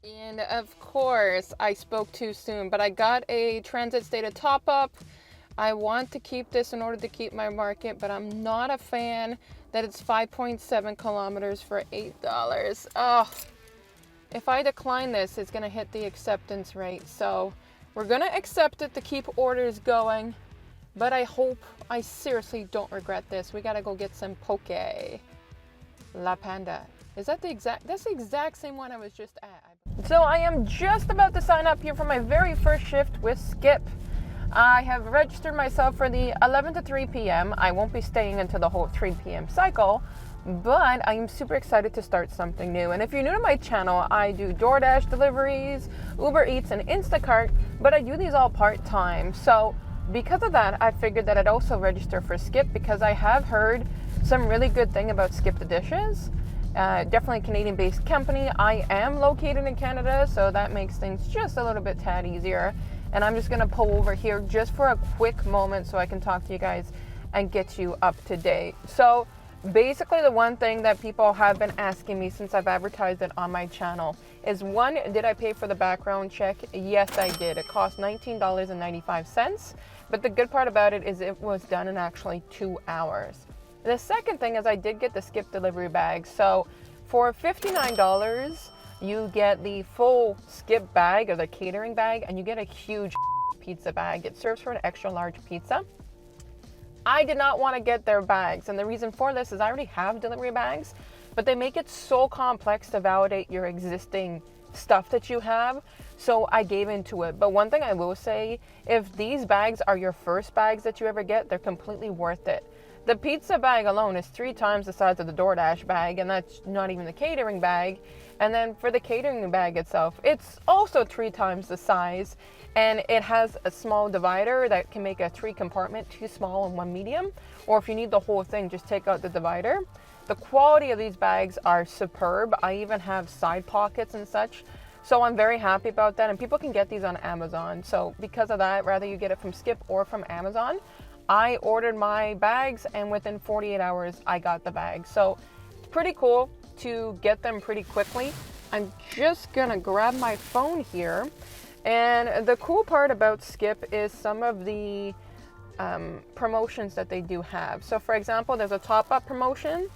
And of course, I spoke too soon, but I got a transit stated top up. I want to keep this in order to keep my market, but I'm not a fan that it's 5.7 kilometers for $8. Oh, if I decline this, it's gonna hit the acceptance rate. So we're gonna accept it to keep orders going, but I seriously don't regret this. We gotta go get some poke. La Panda. Is that that's the exact same one I was just at. So I am just about to sign up here for my very first shift with Skip. I have registered myself for the 11 to 3 p.m. I won't be staying until the whole 3 p.m. cycle, but I am super excited to start something new. And if you're new to my channel, I do DoorDash deliveries, Uber Eats, and Instacart, but I do these all part-time. So because of that, I figured that I'd also register for Skip because I have heard some really good thing about SkiptheDishes. Definitely a Canadian-based company. I am located in Canada, so that makes things just a little bit tad easier. And I'm just gonna pull over here just for a quick moment so I can talk to you guys and get you up to date. So basically the one thing that people have been asking me since I've advertised it on my channel is, one, did I pay for the background check? Yes, I did. It cost $19.95. But the good part about it is it was done in actually 2 hours. The second thing is I did get the Skip delivery bag. So for $59, you get the full Skip bag or the catering bag, and you get a huge pizza bag. It serves for an extra large pizza. I did not want to get their bags, and the reason for this is I already have delivery bags, but they make it so complex to validate your existing stuff that you have, so I gave into it. But one thing I will say, if these bags are your first bags that you ever get, they're completely worth it. The pizza bag alone is 3 times the size of the DoorDash bag, and that's not even the catering bag. And then for the catering bag itself, it's also 3 times the size, and it has a small divider that can make a 3 compartment, 2 small and 1 medium. Or if you need the whole thing, just take out the divider. The quality of these bags are superb. I even have side pockets and such. So I'm very happy about that, and people can get these on Amazon. So because of that, whether you get it from Skip or from Amazon, I ordered my bags, and within 48 hours, I got the bags. So it's pretty cool to get them pretty quickly. I'm just gonna grab my phone here. And the cool part about Skip is some of the promotions that they do have. So for example, there's a top-up promotion.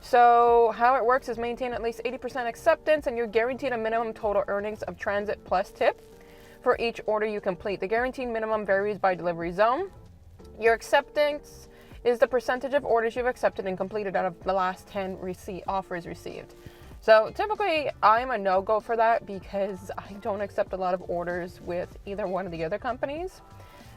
So how it works is maintain at least 80% acceptance, and you're guaranteed a minimum total earnings of transit plus tip for each order you complete. The guaranteed minimum varies by delivery zone. Your acceptance is the percentage of orders you've accepted and completed out of the last 10 offers received. So typically I'm a no-go for that because I don't accept a lot of orders with either one of the other companies.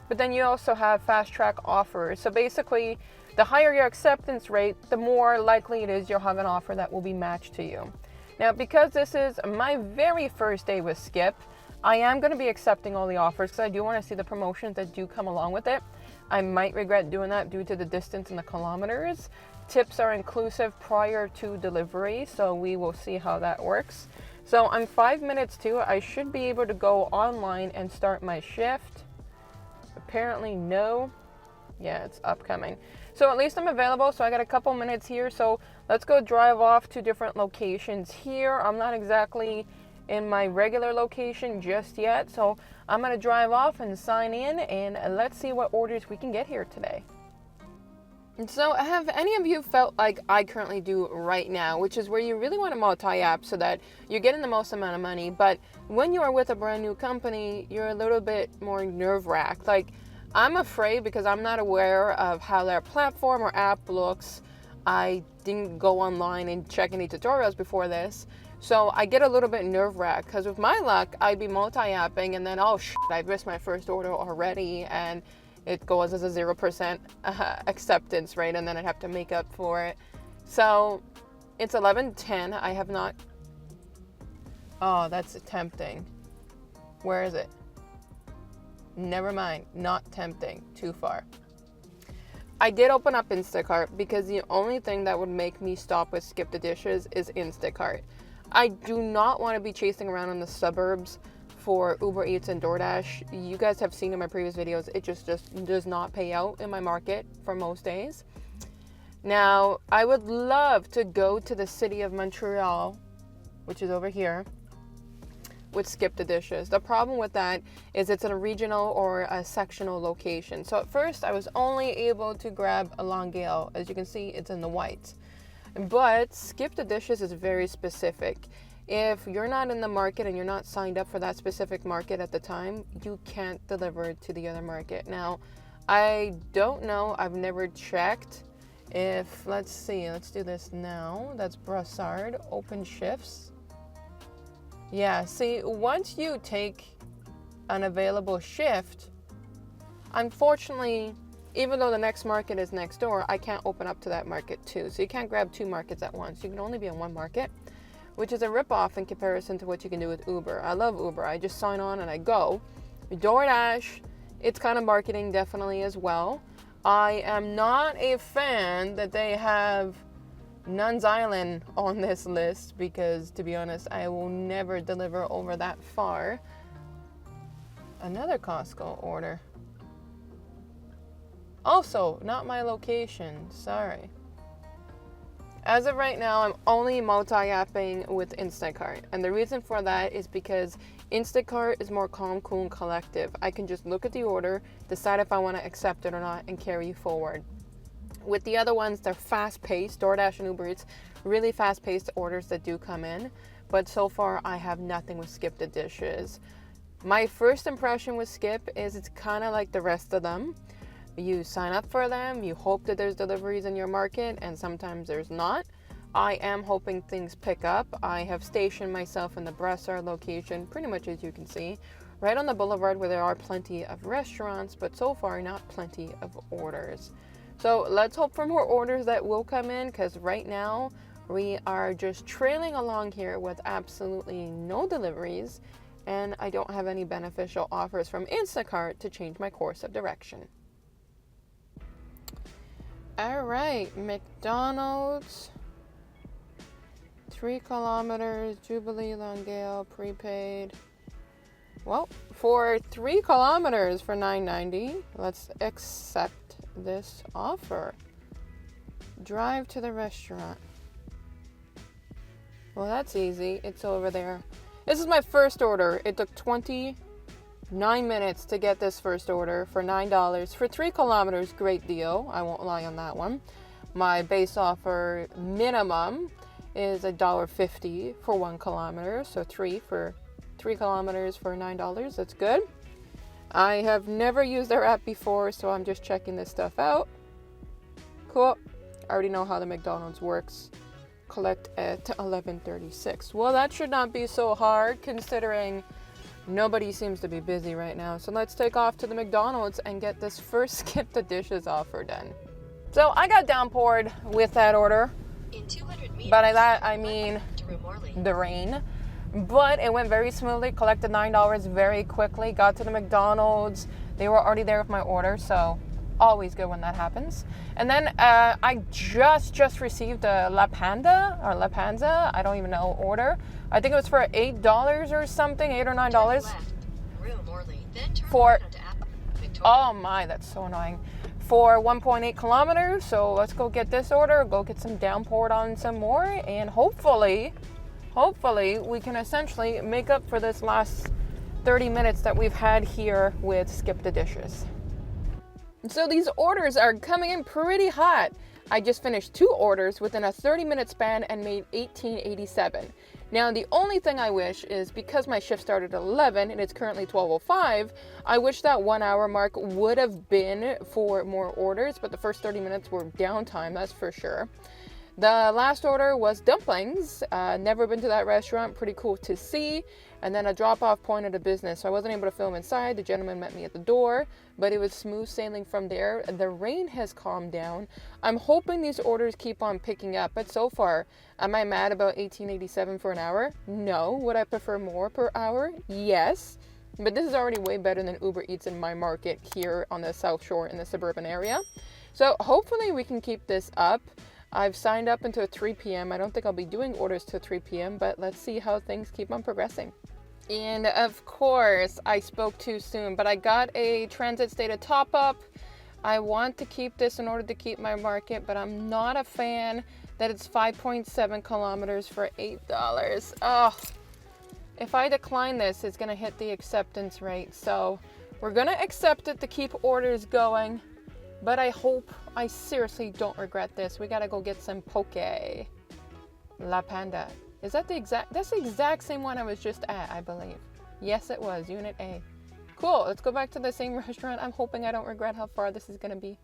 But then you also have fast track offers. So basically, the higher your acceptance rate, the more likely it is you'll have an offer that will be matched to you. Now, because this is my very first day with Skip, I am going to be accepting all the offers because I do want to see the promotions that do come along with it. I might regret doing that due to the distance and the kilometers. Tips are inclusive prior to delivery, so we will see how that works. So I'm 5 minutes to it. I should be able to go online and start my shift. Apparently no. Yeah, it's upcoming. So at least I'm available, so I got a couple minutes here. So let's go drive off to different locations here. I'm not exactly in my regular location just yet, so I'm gonna drive off and sign in, and let's see what orders we can get here today. And so have any of you felt like I currently do right now, which is where you really want to multi-app so that you're getting the most amount of money, but when you are with a brand new company, you're a little bit more nerve-wracked. Like, I'm afraid because I'm not aware of how their platform or app looks. I didn't go online and check any tutorials before this. So I get a little bit nerve-wracked because with my luck, I'd be multi-apping and then, oh shit, I've missed my first order already, and it goes as a 0% acceptance rate, and then I'd have to make up for it. So it's 11:10. I have not. Oh, that's tempting. Where is it? Never mind. Not tempting. Too far. I did open up Instacart because the only thing that would make me stop with SkiptheDishes is Instacart. I do not want to be chasing around in the suburbs for Uber Eats and DoorDash. You guys have seen in my previous videos, it just does not pay out in my market for most days. Now, I would love to go to the city of Montreal, which is over here, with SkiptheDishes. The problem with that is it's in a regional or a sectional location. So at first I was only able to grab a long gale. As you can see, it's in the white. But SkiptheDishes is very specific. If you're not in the market and you're not signed up for that specific market at the time, you can't deliver to the other market. Now, I don't know, I've never checked if, let's see, let's do this now. That's Brassard, open shifts. Yeah, see, once you take an available shift, unfortunately, even though the next market is next door, I can't open up to that market too. So you can't grab two markets at once. You can only be in one market, which is a ripoff in comparison to what you can do with Uber. I love Uber. I just sign on and I go. DoorDash, it's kind of marketing definitely as well. I am not a fan that they have Nuns Island on this list because, to be honest, I will never deliver over that far. Another Costco order. Also, not my location. Sorry. As of right now, I'm only multi-apping with Instacart. And the reason for that is because Instacart is more calm, cool, and collective. I can just look at the order, decide if I want to accept it or not, and carry forward. With the other ones, they're fast-paced. DoorDash and Uber Eats, really fast-paced orders that do come in. But so far, I have nothing with SkiptheDishes. My first impression with Skip is it's kind of like the rest of them. You sign up for them, you hope that there's deliveries in your market, and sometimes there's not. I am hoping things pick up. I have stationed myself in the Brassard location, pretty much as you can see, right on the boulevard where there are plenty of restaurants, but so far not plenty of orders. So let's hope for more orders that will come in, because right now we are just trailing along here with absolutely no deliveries, and I don't have any beneficial offers from Instacart to change my course of direction. All right, McDonald's, 3 kilometers, Jubilee, Longale, prepaid. Well, for 3 kilometers for $9.90, let's accept this offer. Drive to the restaurant. Well, that's easy. It's over there. This is my first order. It took 29 minutes to get this first order for $9 for 3 kilometers. Great deal. I won't lie on that one. My base offer minimum is $1.50 for 1 kilometer. So 3 kilometers for $9. That's good. I have never used their app before, so I'm just checking this stuff out. Cool. I already know how the McDonald's works. Collect at 11:36. Well, that should not be so hard considering nobody seems to be busy right now. So let's take off to the McDonald's and get this first SkiptheDishes offer done. So I got downpoured with that order. In 200 meters, By that I mean the rain. But it went very smoothly. Collected $9 very quickly. Got to the McDonald's. They were already there with my order, so always good when that happens. And then I just received a La Panza, I don't even know, order. I think it was for $8 or something, $8 or $9. For, oh my, that's so annoying. For 1.8 kilometers, so let's go get this order, go get some downpoured on some more, and hopefully we can essentially make up for this last 30 minutes that we've had here with SkiptheDishes. So these orders are coming in pretty hot. I just finished 2 orders within a 30-minute span and made $18.87. Now, the only thing I wish is because my shift started at 11 and it's currently 12:05, I wish that 1 hour mark would have been for more orders, but the first 30 minutes were downtime, that's for sure. The last order was dumplings. Never been to that restaurant, pretty cool to see. And then a drop-off point at a business. So I wasn't able to film inside. The gentleman met me at the door, but it was smooth sailing from there. The rain has calmed down. I'm hoping these orders keep on picking up, but so far, am I mad about $18.87 for an hour? No. Would I prefer more per hour? Yes. But this is already way better than Uber Eats in my market here on the South Shore in the suburban area. So hopefully we can keep this up. I've signed up until 3 p.m. I don't think I'll be doing orders till 3 p.m., but let's see how things keep on progressing. And of course, I spoke too soon, but I got a transit stated top-up. I want to keep this in order to keep my market, but I'm not a fan that it's 5.7 kilometers for $8. Oh, If I decline this, it's gonna hit the acceptance rate. So we're gonna accept it to keep orders going. But I seriously don't regret this. We gotta go get some poke. La Panda. Is that that's the exact same one I was just at, I believe. Yes, it was, Unit A. Cool, let's go back to the same restaurant. I'm hoping I don't regret how far this is gonna be.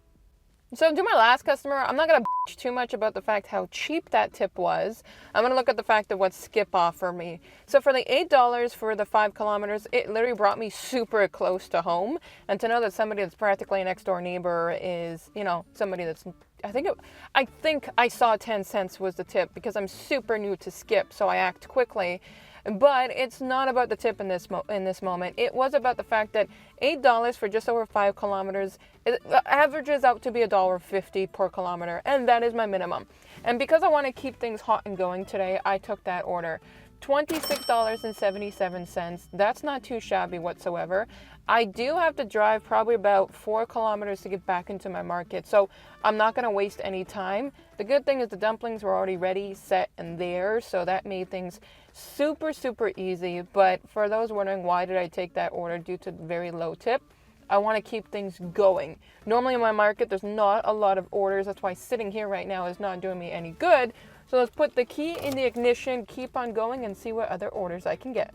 So to my last customer, I'm not gonna bitch too much about the fact how cheap that tip was. I'm gonna look at the fact of what Skip offered me. So for the $8 for the 5 kilometers, it literally brought me super close to home. And to know that somebody that's practically a next door neighbor is, you know, somebody that's, I think I saw 10 cents was the tip because I'm super new to Skip, so I act quickly. But it's not about the tip in this moment. It was about the fact that $8 for just over 5 kilometers, it averages out to be $1.50 per kilometer, and that is my minimum. And because I want to keep things hot and going today, I took that order. $26.77. That's not too shabby whatsoever. I do have to drive probably about 4 kilometers to get back into my market, so I'm not going to waste any time. The good thing is the dumplings were already ready, set, and there, so that made things super easy. But for those wondering why did I take that order due to very low tip, I want to keep things going. Normally in my market there's not a lot of orders, that's why sitting here right now is not doing me any good. So let's put the key in the ignition, keep on going, and see what other orders I can get.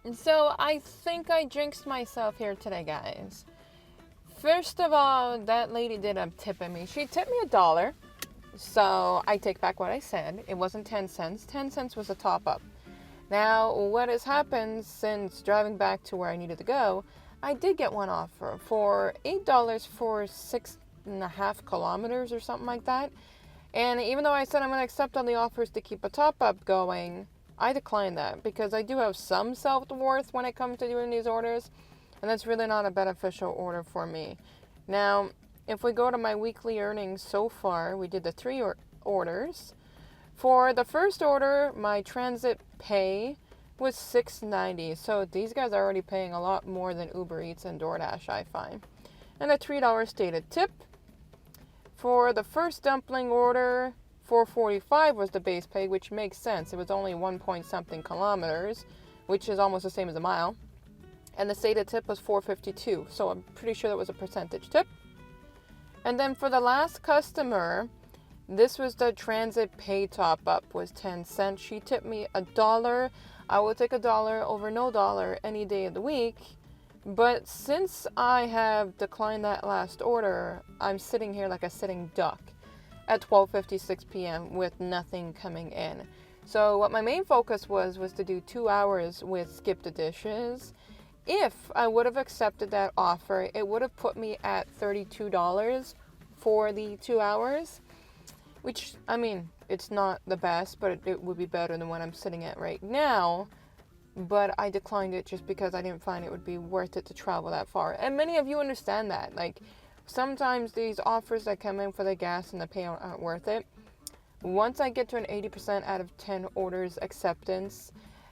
And so I think I jinxed myself here today, guys. First of all, that lady did a tip at me. She tipped me $1. So I take back what I said. It wasn't 10 cents. 10 cents was a top up. Now, what has happened since driving back to where I needed to go, I did get one offer for $8 for 6.5 kilometers or something like that. And even though I said I'm going to accept all the offers to keep a top up going, I declined that because I do have some self-worth when it comes to doing these orders, and that's really not a beneficial order for me. Now, if we go to my weekly earnings so far, we did the 3 orders. For the first order, my transit pay was $6.90. So these guys are already paying a lot more than Uber Eats and DoorDash, I find. And a $3 stated tip. For the first dumpling order, $4.45 was the base pay, which makes sense. It was only 1 point something kilometers, which is almost the same as a mile. And the stated tip was $4.52. So I'm pretty sure that was a percentage tip. And then for the last customer, this was the transit pay top up, was 10 cents. She tipped me $1. I will take $1 over no dollar any day of the week. But since I have declined that last order, I'm sitting here like a sitting duck at 12:56 p.m. with nothing coming in. So what my main focus was to do 2 hours with SkiptheDishes. If I would have accepted that offer, it would have put me at $32 for the 2 hours, which, I mean, it's not the best, but it would be better than what I'm sitting at right now. But I declined it just because I didn't find it would be worth it to travel that far. And many of you understand that. Like, sometimes these offers that come in for the gas and the pay aren't worth it. Once I get to an 80% out of 10 orders acceptance,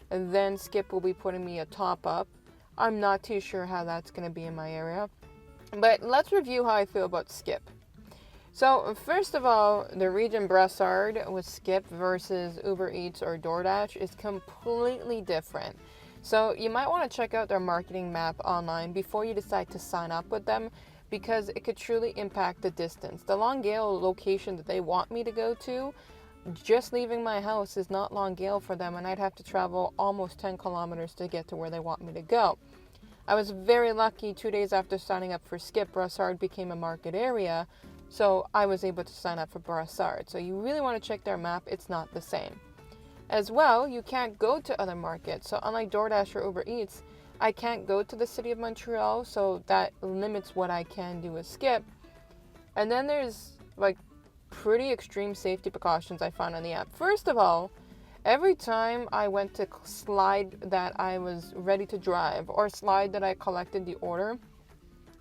then Skip will be putting me a top up. I'm not too sure how that's going to be in my area. But let's review how I feel about Skip. So first of all, the region Brassard with Skip versus Uber Eats or DoorDash is completely different. So you might want to check out their marketing map online before you decide to sign up with them, because it could truly impact the distance. The Longueuil location that they want me to go to, just leaving my house is not Longueuil for them, and I'd have to travel almost 10 kilometers to get to where they want me to go. I was very lucky. 2 days after signing up for Skip, Brassard became a market area, so I was able to sign up for Brassard. So you really want to check their map. It's not the same. As well, you can't go to other markets. So unlike DoorDash or Uber Eats, I can't go to the city of Montreal, so that limits what I can do with Skip. And then there's like pretty extreme safety precautions I found on the app. First of all, every time I went to slide that I was ready to drive or slide that I collected the order,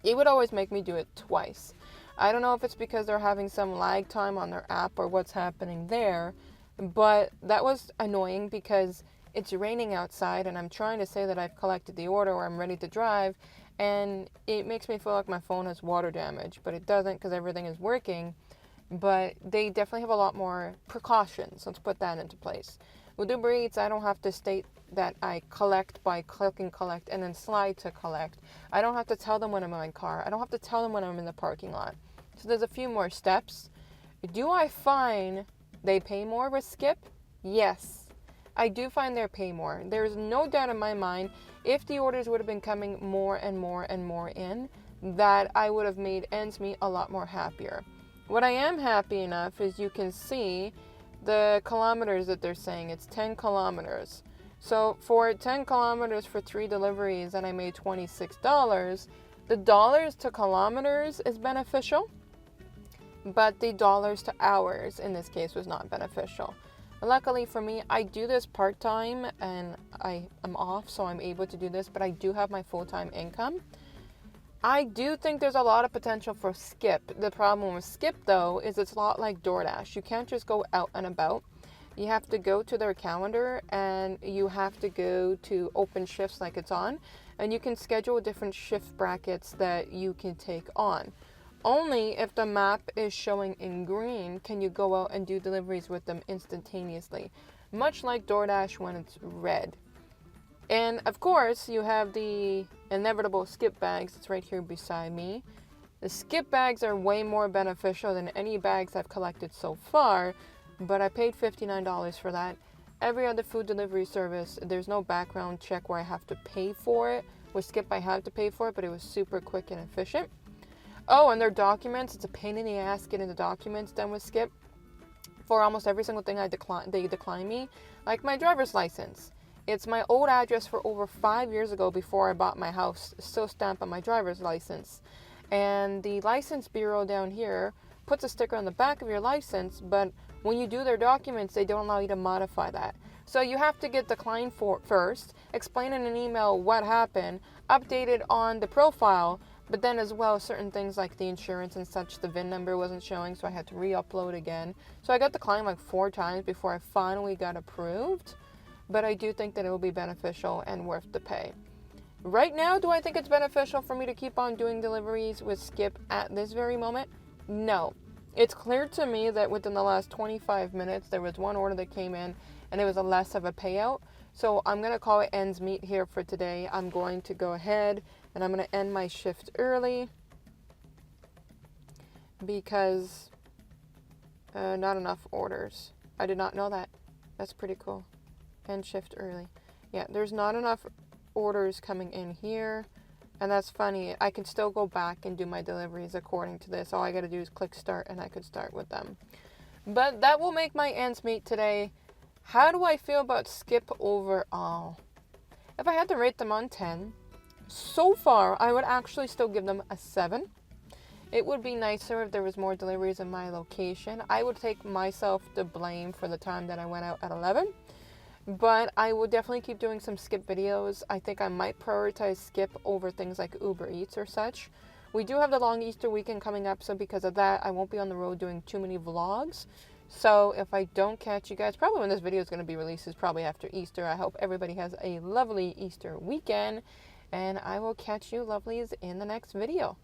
it would always make me do it twice. I don't know if it's because they're having some lag time on their app or what's happening there, but that was annoying because it's raining outside and I'm trying to say that I've collected the order or I'm ready to drive, and it makes me feel like my phone has water damage, but it doesn't because everything is working. But they definitely have a lot more precautions. Let's put that into place. With Uber Eats, I don't have to state that I collect by click and collect and then slide to collect. I don't have to tell them when I'm in my car. I don't have to tell them when I'm in the parking lot. So there's a few more steps. Do I find they pay more with Skip? Yes. I do find they pay more. There's no doubt in my mind, if the orders would have been coming more and more and more in, that I would have made ends meet a lot more happier. What I am happy enough is you can see the kilometers that they're saying. It's 10 kilometers. So for 10 kilometers for 3 deliveries and I made $26, the dollars to kilometers is beneficial, but the dollars to hours in this case was not beneficial. Luckily for me, I do this part-time and I am off, so I'm able to do this, but I do have my full-time income. I do think there's a lot of potential for Skip. The problem with Skip, though, is it's a lot like DoorDash. You can't just go out and about. You have to go to their calendar and you have to go to open shifts like it's on, and you can schedule different shift brackets that you can take on. Only if the map is showing in green can you go out and do deliveries with them instantaneously, much like DoorDash when it's red. And of course, you have the inevitable Skip bags. It's right here beside me. The Skip bags are way more beneficial than any bags I've collected so far, but I paid $59 for that. Every other food delivery service, there's no background check where I have to pay for it. With Skip, I had to pay for it, but it was super quick and efficient. Oh, and their documents, it's a pain in the ass getting the documents done with Skip. For almost every single thing they decline me, like my driver's license. It's my old address for over 5 years ago before I bought my house, still stamped on my driver's license. And the license bureau down here puts a sticker on the back of your license, but when you do their documents, they don't allow you to modify that. So you have to get declined for first, explain in an email what happened, update it on the profile, but then as well, certain things like the insurance and such, the VIN number wasn't showing, so I had to re-upload again. So I got declined like 4 times before I finally got approved. But I do think that it will be beneficial and worth the pay. Right now, do I think it's beneficial for me to keep on doing deliveries with Skip at this very moment? No. It's clear to me that within the last 25 minutes, there was one order that came in and it was a less of a payout. So I'm going to call it ends meet here for today. I'm going to go ahead and I'm going to end my shift early because not enough orders. I did not know that. That's pretty cool. End shift early. Yeah, there's not enough orders coming in here. And that's funny. I can still go back and do my deliveries according to this. All I got to do is click start and I could start with them. But that will make my ends meet today. How do I feel about Skip overall? If I had to rate them on 10, so far I would actually still give them a 7. It would be nicer if there was more deliveries in my location. I would take myself to blame for the time that I went out at 11. But I will definitely keep doing some Skip videos. I think I might prioritize Skip over things like Uber Eats or such. We do have the long Easter weekend coming up, so because of that, I won't be on the road doing too many vlogs. So if I don't catch you guys, probably when this video is going to be released is probably after Easter. I hope everybody has a lovely Easter weekend, and I will catch you lovelies in the next video.